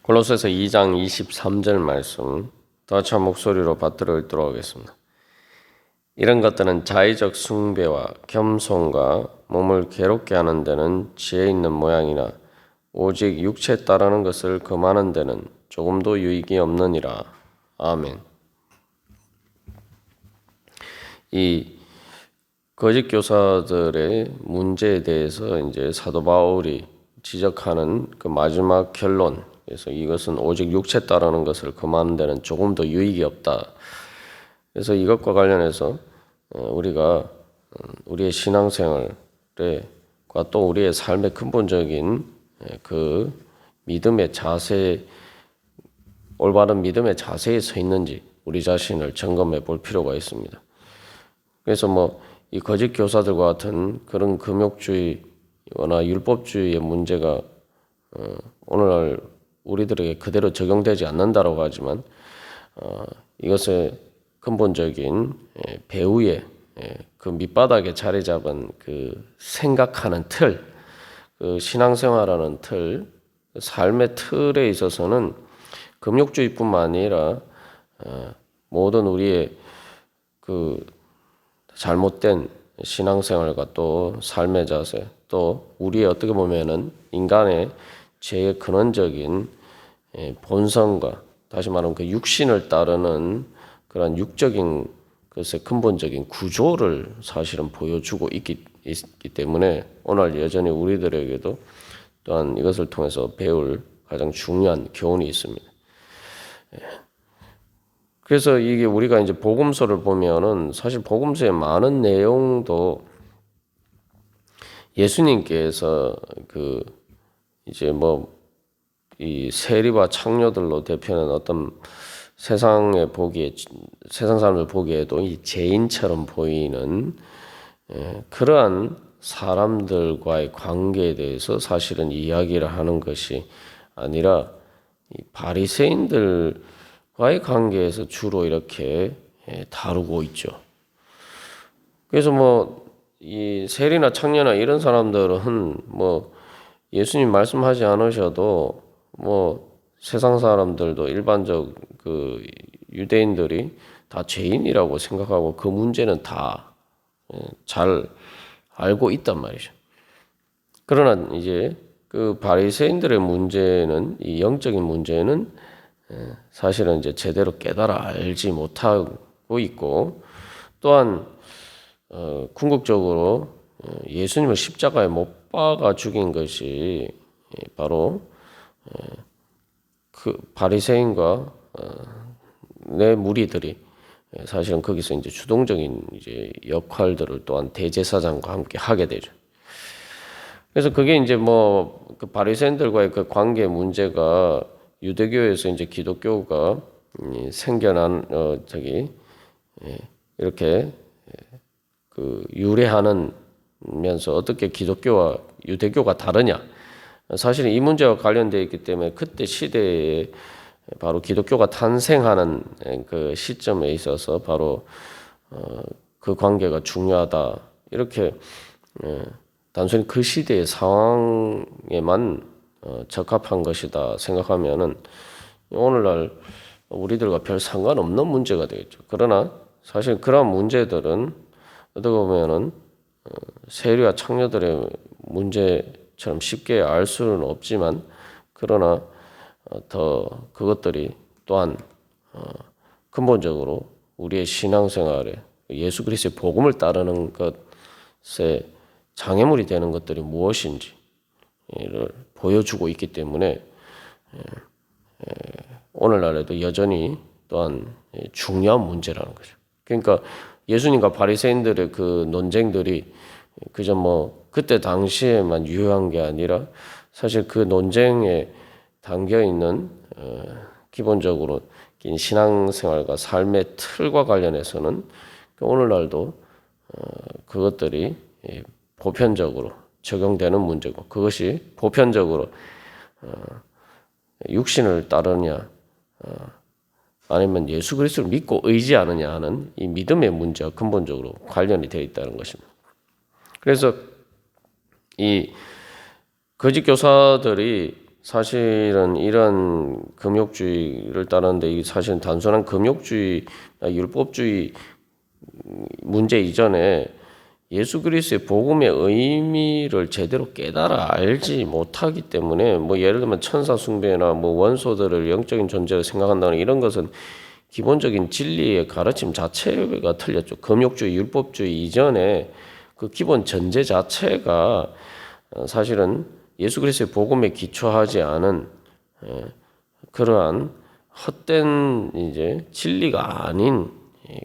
골로새서 2장 23절 말씀 다 같이 한 목소리로 받들어 읽도록 하겠습니다. 이런 것들은 자의적 숭배와 겸손과 몸을 괴롭게 하는 데는 지혜 있는 모양이나 오직 육체에 따르는 것을 금하는 데는 조금도 유익이 없느니라. 아멘. 이 거짓 교사들의 문제에 대해서 이제 사도 바울이 지적하는 그 마지막 결론, 그래서 이것은 오직 육체에 따르는 것을 금하는 데는 조금 더 유익이 없다. 그래서 이것과 관련해서 우리가 우리의 신앙생활과 또 우리의 삶의 근본적인 그 믿음의 자세, 올바른 믿음의 자세에 서 있는지 우리 자신을 점검해 볼 필요가 있습니다. 그래서 이 거짓 교사들과 같은 그런 금욕주의나 율법주의의 문제가 오늘날 우리들에게 그대로 적용되지 않는다라고 하지만 이것의 근본적인 배후의 그 밑바닥에 자리 잡은 그 생각하는 틀, 그 신앙생활하는 틀, 삶의 틀에 있어서는 금욕주의뿐만 아니라 모든 우리의 그 잘못된 신앙생활과 또 삶의 자세, 또 우리의 어떻게 보면은 인간의 죄의 근원적인 본성과 다시 말하면 그 육신을 따르는 그런 육적인 것의 근본적인 구조를 사실은 보여주고 있기 때문에 오늘 여전히 우리들에게도 또한 이것을 통해서 배울 가장 중요한 교훈이 있습니다. 그래서 이게 우리가 이제 복음서를 보면은 사실 복음서의 많은 내용도 예수님께서 그 이제 이 세리와 창녀들로 대표하는 어떤 세상 사람들 보기에도 이 죄인처럼 보이는 그러한 사람들과의 관계에 대해서 사실은 이야기를 하는 것이 아니라 이 바리새인들과의 관계에서 주로 이렇게 다루고 있죠. 그래서 이 세리나 창녀나 이런 사람들은 예수님 말씀하지 않으셔도 세상 사람들도 일반적 그 유대인들이 다 죄인이라고 생각하고 그 문제는 다 잘 알고 있단 말이죠. 그러나 이제 그 바리새인들의 문제는 이 영적인 문제는 사실은 이제 제대로 깨달아 알지 못하고 있고 또한 궁극적으로 예수님을 십자가에 못 박아 죽인 것이 바로 그 바리새인과 내 무리들이 사실은 거기서 이제 주동적인 이제 역할들을 또한 대제사장과 함께 하게 되죠. 그래서 그게 이제 그 바리새인들과의 그 관계 문제가 유대교에서 이제 기독교가 생겨난 이렇게 그 유래하면서 어떻게 기독교와 유대교가 다르냐? 사실은 이 문제와 관련되어 있기 때문에 그때 시대에 바로 기독교가 탄생하는 그 시점에 있어서 바로 그 관계가 중요하다. 이렇게 단순히 그 시대의 상황에만 적합한 것이다 생각하면은 오늘날 우리들과 별 상관없는 문제가 되겠죠. 그러나 사실 그런 문제들은 어떻게 보면은 세리와 창녀들의 문제처럼 쉽게 알 수는 없지만 그러나 더 그것들이 또한 근본적으로 우리의 신앙생활에 예수 그리스도의 복음을 따르는 것에 장애물이 되는 것들이 무엇인지를 보여주고 있기 때문에 오늘날에도 여전히 또한 중요한 문제라는 거죠. 그러니까 예수님과 바리새인들의 그 논쟁들이 그저 그때 당시에만 유효한 게 아니라 사실 그 논쟁에 담겨 있는 기본적으로 신앙생활과 삶의 틀과 관련해서는 오늘날도 그것들이 보편적으로 적용되는 문제고 그것이 보편적으로 육신을 따르냐 아니면 예수 그리스도를 믿고 의지하느냐 하는 이 믿음의 문제와 근본적으로 관련이 되어 있다는 것입니다. 그래서 이 거짓 교사들이 사실은 이런 금욕주의를 따르는데 이 사실은 단순한 금욕주의, 율법주의 문제 이전에 예수 그리스도의 복음의 의미를 제대로 깨달아 알지 못하기 때문에 뭐 예를 들면 천사 숭배나 뭐 원소들을 영적인 존재로 생각한다는 이런 것은 기본적인 진리의 가르침 자체가 틀렸죠. 금욕주의, 율법주의 이전에 그 기본 전제 자체가 사실은 예수 그리스도의 복음에 기초하지 않은 그러한 헛된 이제 진리가 아닌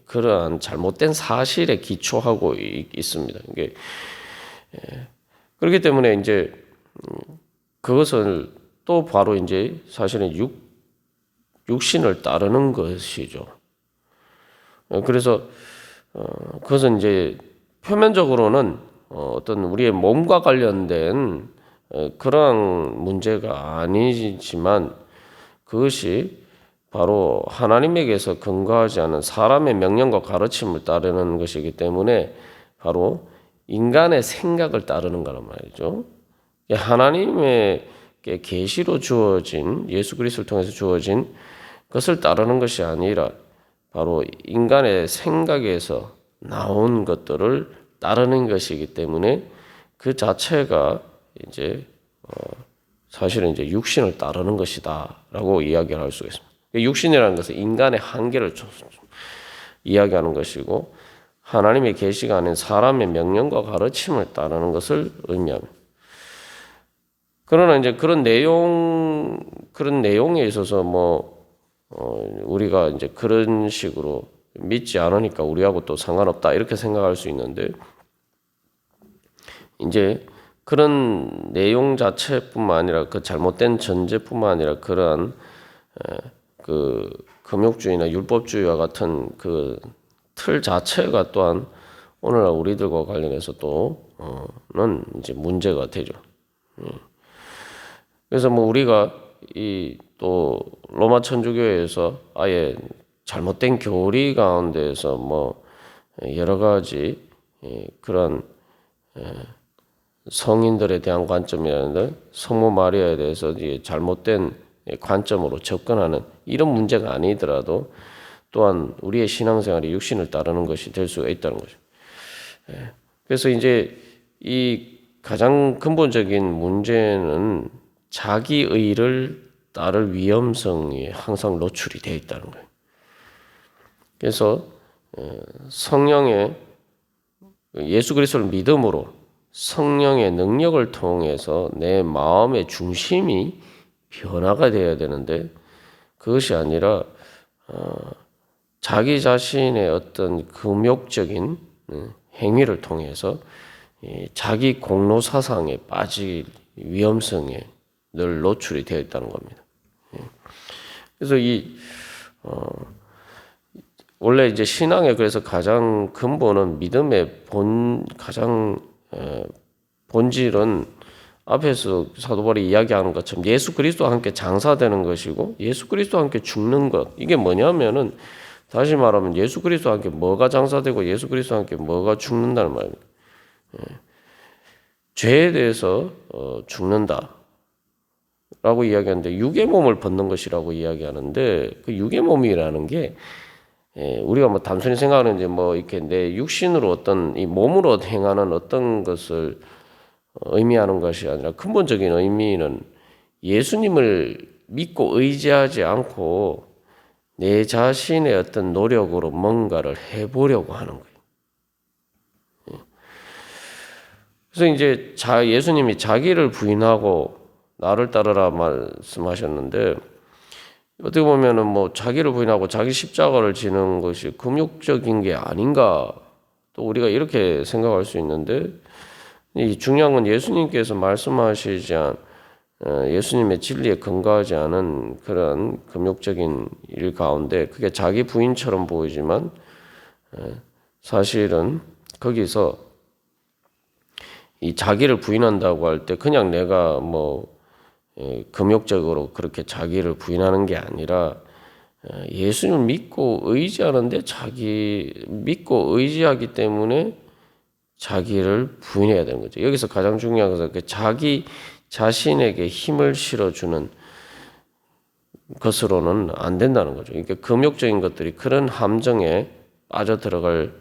그러한 잘못된 사실에 기초하고 있습니다. 이게 그렇기 때문에 이제 그것을 또 바로 이제 사실은 육신을 따르는 것이죠. 그래서 그것은 이제 표면적으로는 어떤 우리의 몸과 관련된 그러한 문제가 아니지만 그것이 바로 하나님에게서 근거하지 않은 사람의 명령과 가르침을 따르는 것이기 때문에 바로 인간의 생각을 따르는 거란 말이죠. 하나님의 계시로 주어진 예수 그리스도를 통해서 주어진 것을 따르는 것이 아니라 바로 인간의 생각에서 나온 것들을 따르는 것이기 때문에 그 자체가 이제 사실은 이제 육신을 따르는 것이다라고 이야기를 할 수가 있습니다. 육신이라는 것은 인간의 한계를 이야기하는 것이고 하나님의 계시가 아닌 사람의 명령과 가르침을 따르는 것을 의미합니다. 그러나 이제 그런 내용에 있어서 우리가 이제 그런 식으로 믿지 않으니까 우리하고 또 상관없다 이렇게 생각할 수 있는데 이제 그런 내용 자체뿐만 아니라 그 잘못된 전제뿐만 아니라 그러한 그 금욕주의나 율법주의와 같은 그 틀 자체가 또한 오늘날 우리들과 관련해서 또는 이제 문제가 되죠. 그래서 우리가 이 또 로마 천주교에서 아예 잘못된 교리 가운데에서 여러 가지 그런 성인들에 대한 관점이라는데 성모 마리아에 대해서 잘못된 관점으로 접근하는 이런 문제가 아니더라도 또한 우리의 신앙생활이 육신을 따르는 것이 될 수가 있다는 거죠. 그래서 이제 이 가장 근본적인 문제는 자기의를 따를 위험성이 항상 노출이 되어 있다는 거예요. 그래서 성령의 예수 그리스도를 믿음으로 성령의 능력을 통해서 내 마음의 중심이 변화가 되어야 되는데 그것이 아니라 자기 자신의 어떤 금욕적인 행위를 통해서 자기 공로 사상에 빠질 위험성에 늘 노출이 되어 있다는 겁니다. 그래서 원래 이제 신앙의 그래서 가장 근본은 믿음의 가장 본질은 앞에서 사도 바울이 이야기하는 것처럼 예수 그리스도와 함께 장사되는 것이고 예수 그리스도와 함께 죽는 것. 이게 뭐냐면은 다시 말하면 예수 그리스도와 함께 뭐가 장사되고 예수 그리스도와 함께 뭐가 죽는다는 말입니다. 죄에 대해서 죽는다. 라고 이야기하는데 육의 몸을 벗는 것이라고 이야기하는데 그 육의 몸이라는 게 우리가 단순히 생각하는 이제 이렇게 내 육신으로 어떤 이 몸으로 행하는 어떤 것을 의미하는 것이 아니라 근본적인 의미는 예수님을 믿고 의지하지 않고 내 자신의 어떤 노력으로 뭔가를 해보려고 하는 거예요. 그래서 이제 예수님이 자기를 부인하고 나를 따르라 말씀하셨는데 어떻게 보면은 자기를 부인하고 자기 십자가를 지는 것이 금욕적인 게 아닌가 또 우리가 이렇게 생각할 수 있는데 이 중요한 건 예수님께서 말씀하시지 않은 예수님의 진리에 근거하지 않은 그런 금욕적인 일 가운데 그게 자기 부인처럼 보이지만 사실은 거기서 이 자기를 부인한다고 할 때 그냥 내가 금욕적으로 그렇게 자기를 부인하는 게 아니라 예수님을 믿고 의지하는데 믿고 의지하기 때문에 자기를 부인해야 되는 거죠. 여기서 가장 중요한 것은 자기 자신에게 힘을 실어주는 것으로는 안 된다는 거죠. 그러니까 금욕적인 것들이 그런 함정에 빠져 들어갈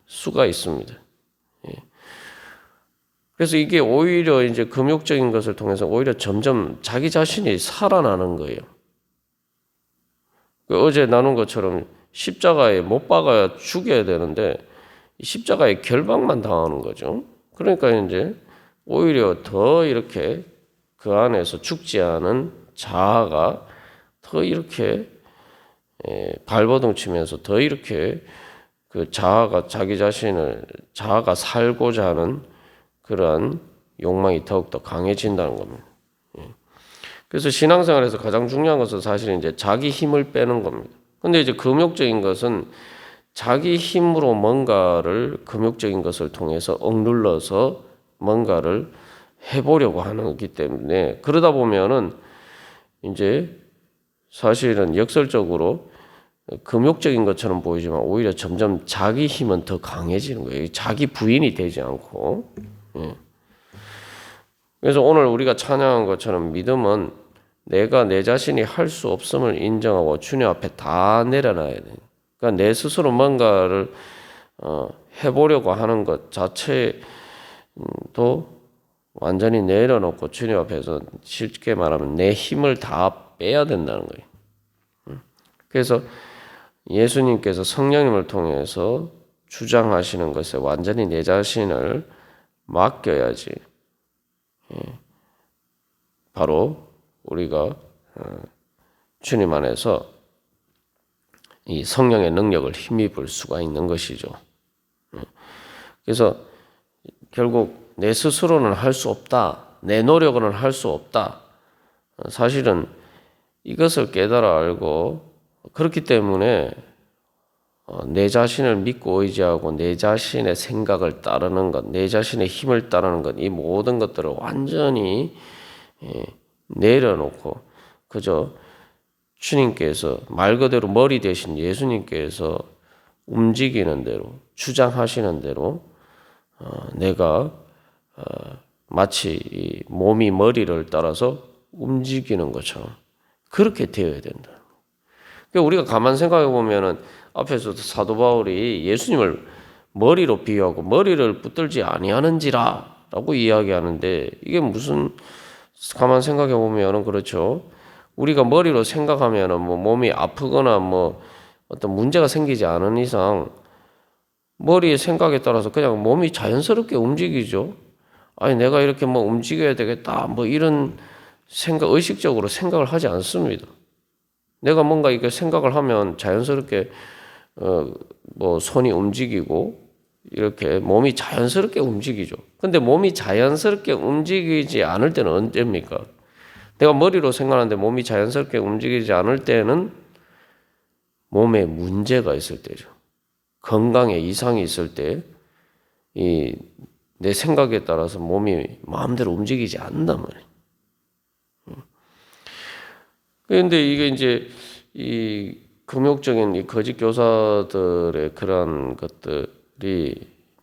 수가 있습니다. 그래서 이게 오히려 이제 금욕적인 것을 통해서 오히려 점점 자기 자신이 살아나는 거예요. 어제 나눈 것처럼 십자가에 못 박아야 죽여야 되는데 십자가에 결박만 당하는 거죠. 그러니까 이제 오히려 더 이렇게 그 안에서 죽지 않은 자아가 더 이렇게 발버둥 치면서 더 이렇게 그 자아가 자아가 살고자 하는 그러한 욕망이 더욱더 강해진다는 겁니다. 그래서 신앙생활에서 가장 중요한 것은 사실 이제 자기 힘을 빼는 겁니다. 근데 이제 금욕적인 것은 자기 힘으로 뭔가를 금욕적인 것을 통해서 억눌러서 뭔가를 해보려고 하는 거기 때문에 그러다 보면은 이제 사실은 역설적으로 금욕적인 것처럼 보이지만 오히려 점점 자기 힘은 더 강해지는 거예요. 자기 부인이 되지 않고. 그래서 오늘 우리가 찬양한 것처럼 믿음은 내가 내 자신이 할 수 없음을 인정하고 주님 앞에 다 내려놔야 돼요. 그러니까 내 스스로 뭔가를 해보려고 하는 것 자체도 완전히 내려놓고 주님 앞에서 쉽게 말하면 내 힘을 다 빼야 된다는 거예요. 그래서 예수님께서 성령님을 통해서 주장하시는 것에 완전히 내 자신을 맡겨야지. 바로 우리가 주님 안에서 이 성령의 능력을 힘입을 수가 있는 것이죠. 그래서 결국 내 스스로는 할 수 없다. 내 노력으로는 할 수 없다. 사실은 이것을 깨달아 알고 그렇기 때문에 내 자신을 믿고 의지하고 내 자신의 생각을 따르는 것, 내 자신의 힘을 따르는 것, 이 모든 것들을 완전히 내려놓고 그저 주님께서 말 그대로 머리 대신 예수님께서 움직이는 대로 주장하시는 대로 내가 마치 몸이 머리를 따라서 움직이는 것처럼 그렇게 되어야 된다. 그러니까 우리가 가만 생각해 보면은 앞에서도 사도 바울이 예수님을 머리로 비유하고 머리를 붙들지 아니하는지라라고 이야기하는데 이게 무슨 가만 생각해 보면은 그렇죠. 우리가 머리로 생각하면은 뭐 몸이 아프거나 뭐 어떤 문제가 생기지 않은 이상 머리의 생각에 따라서 그냥 몸이 자연스럽게 움직이죠. 아니 내가 이렇게 뭐 움직여야 되겠다 뭐 이런 생각 의식적으로 생각을 하지 않습니다. 내가 뭔가 이렇게 생각을 하면 자연스럽게 뭐 손이 움직이고 이렇게 몸이 자연스럽게 움직이죠. 근데 몸이 자연스럽게 움직이지 않을 때는 언제입니까? 내가 머리로 생각하는데 몸이 자연스럽게 움직이지 않을 때는 몸에 문제가 있을 때죠. 건강에 이상이 있을 때 내 생각에 따라서 몸이 마음대로 움직이지 않는단 말이에요. 그런데 이게 이제 이 금욕적인 이 거짓 교사들의 그러한 것들이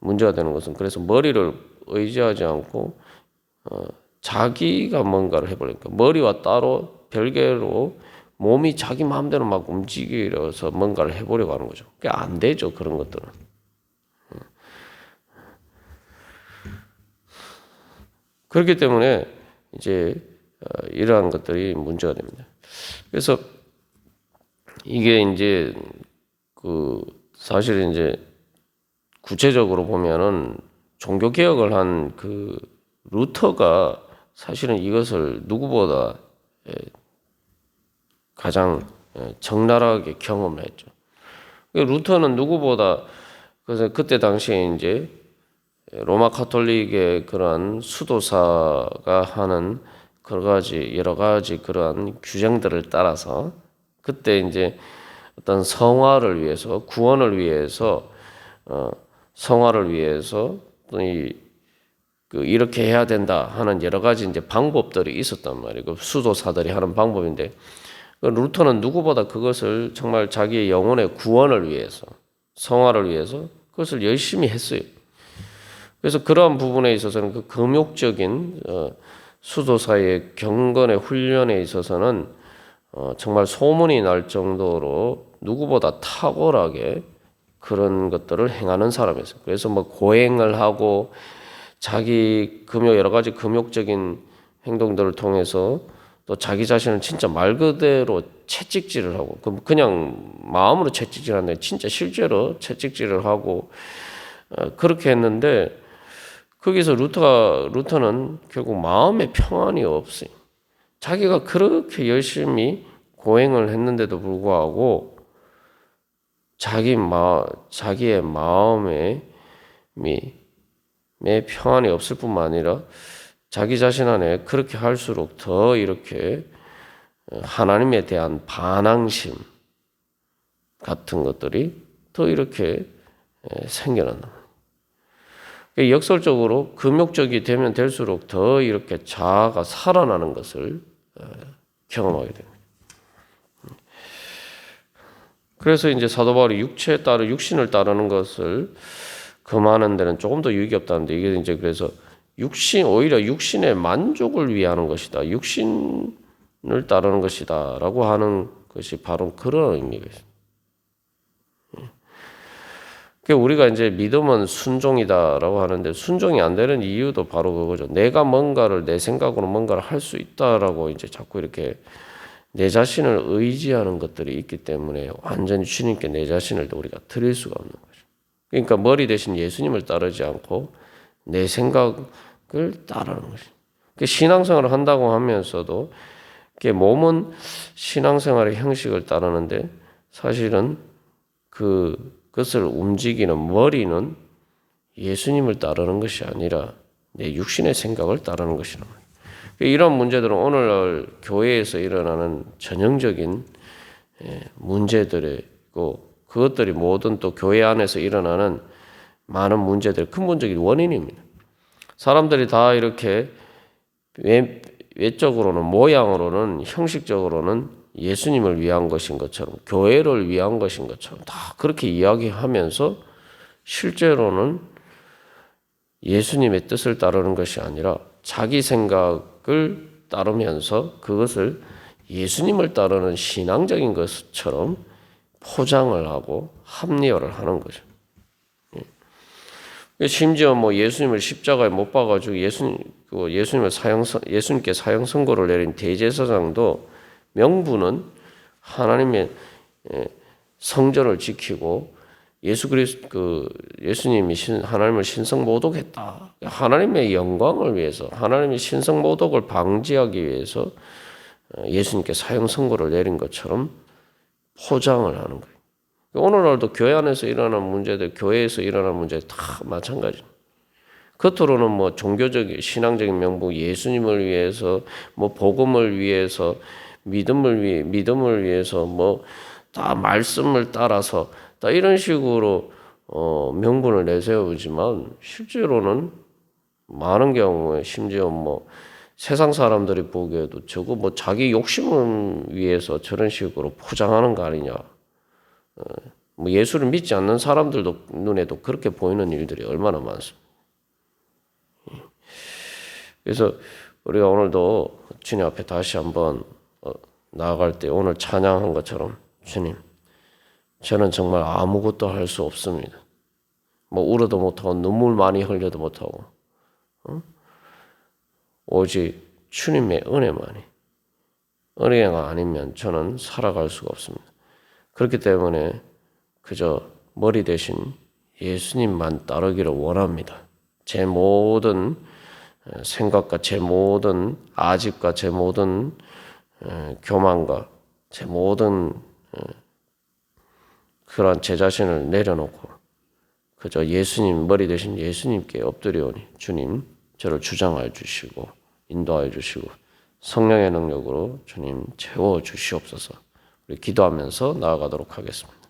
문제가 되는 것은 그래서 머리를 의지하지 않고 자기가 뭔가를 해버리니까 머리와 따로 별개로 몸이 자기 마음대로 막 움직여서 뭔가를 해보려고 하는 거죠. 그게 안 되죠. 그런 것들은. 그렇기 때문에 이제 이러한 것들이 문제가 됩니다. 그래서 이게 이제 사실 이제 구체적으로 보면은 종교 개혁을 한 그 루터가 사실은 이것을 누구보다 가장 적나라하게 경험을 했죠. 루터는 누구보다 그래서 그때 당시에 이제 로마 가톨릭의 그러한 수도사가 하는 여러 가지 그러한 규정들을 따라서 그때 이제 어떤 성화를 위해서 구원을 위해서 성화를 위해서 이렇게 해야 된다 하는 여러 가지 이제 방법들이 있었단 말이에요. 그 수도사들이 하는 방법인데 루터는 누구보다 그것을 정말 자기의 영혼의 구원을 위해서 성화를 위해서 그것을 열심히 했어요. 그래서 그러한 부분에 있어서는 그 금욕적인 수도사의 경건의 훈련에 있어서는 정말 소문이 날 정도로 누구보다 탁월하게 그런 것들을 행하는 사람이었어요. 그래서 뭐 고행을 하고 자기 여러 가지 금욕적인 행동들을 통해서 또 자기 자신을 진짜 말 그대로 채찍질을 하고 그냥 마음으로 채찍질하는데 진짜 실제로 채찍질을 하고 그렇게 했는데 거기서 루터는 결국 마음의 평안이 없어요. 자기가 그렇게 열심히 고행을 했는데도 불구하고 자기의 마음에 평안이 없을 뿐만 아니라 자기 자신 안에 그렇게 할수록 더 이렇게 하나님에 대한 반항심 같은 것들이 더 이렇게 생겨난다. 역설적으로 금욕적이 되면 될수록 더 이렇게 자아가 살아나는 것을 경험하게 됩니다. 그래서 이제 사도 바울이 육신을 따르는 것을 금하는 데는 조금 더 유익이 없다는데 이게 이제 그래서 오히려 육신의 만족을 위하는 것이다. 육신을 따르는 것이다라고 하는 것이 바로 그런 의미가 있습니다. 우리가 이제 믿음은 순종이다라고 하는데 순종이 안 되는 이유도 바로 그거죠. 내가 내 생각으로 뭔가를 할 수 있다라고 이제 자꾸 이렇게 내 자신을 의지하는 것들이 있기 때문에 완전히 주님께 내 자신을 우리가 드릴 수가 없는 거죠. 그러니까 머리 대신 예수님을 따르지 않고 내 생각을 따르는 것이죠. 신앙생활을 한다고 하면서도 몸은 신앙생활의 형식을 따르는데 사실은 그것을 움직이는 머리는 예수님을 따르는 것이 아니라 내 육신의 생각을 따르는 것이란 말이에요. 이런 문제들은 오늘날 교회에서 일어나는 전형적인 문제들이고 그것들이 모든 또 교회 안에서 일어나는 많은 문제들 근본적인 원인입니다. 사람들이 다 이렇게 외적으로는 모양으로는 형식적으로는 예수님을 위한 것인 것처럼 교회를 위한 것인 것처럼 다 그렇게 이야기하면서 실제로는 예수님의 뜻을 따르는 것이 아니라 자기 생각을 따르면서 그것을 예수님을 따르는 신앙적인 것처럼 포장을 하고 합리화를 하는 거죠. 심지어 예수님을 십자가에 못 박아가지고 예수님께 사형 선고를 내린 대제사장도 명분은 하나님의 성전을 지키고 예수님이 하나님을 신성모독했다. 하나님의 영광을 위해서, 하나님의 신성모독을 방지하기 위해서 예수님께 사형 선고를 내린 것처럼 포장을 하는 거예요. 오늘날도 교회 안에서 일어나는 문제들, 교회에서 일어나는 문제들 다 마찬가지입니다. 겉으로는 종교적인, 신앙적인 명분, 예수님을 위해서, 복음을 위해서, 믿음을 위해서, 다 말씀을 따라서, 다 이런 식으로, 명분을 내세우지만, 실제로는 많은 경우에, 심지어 세상 사람들이 보기에도 저거 자기 욕심을 위해서 저런 식으로 포장하는 거 아니냐. 예수를 믿지 않는 사람들도 눈에도 그렇게 보이는 일들이 얼마나 많습니다. 그래서 우리가 오늘도 주님 앞에 다시 한번 나아갈 때 오늘 찬양한 것처럼 주님, 저는 정말 아무것도 할 수 없습니다. 울어도 못하고 눈물 많이 흘려도 못하고 오직 주님의 은혜가 아니면 저는 살아갈 수가 없습니다. 그렇기 때문에 그저 머리 대신 예수님만 따르기를 원합니다. 제 모든 생각과 제 모든 아집과 제 모든 교만과 제 모든 그러한 제 자신을 내려놓고 그저 머리 대신 예수님께 엎드려오니 주님 저를 주장하여 주시고 인도하여 주시고 성령의 능력으로 주님 채워 주시옵소서. 우리 기도하면서 나아가도록 하겠습니다.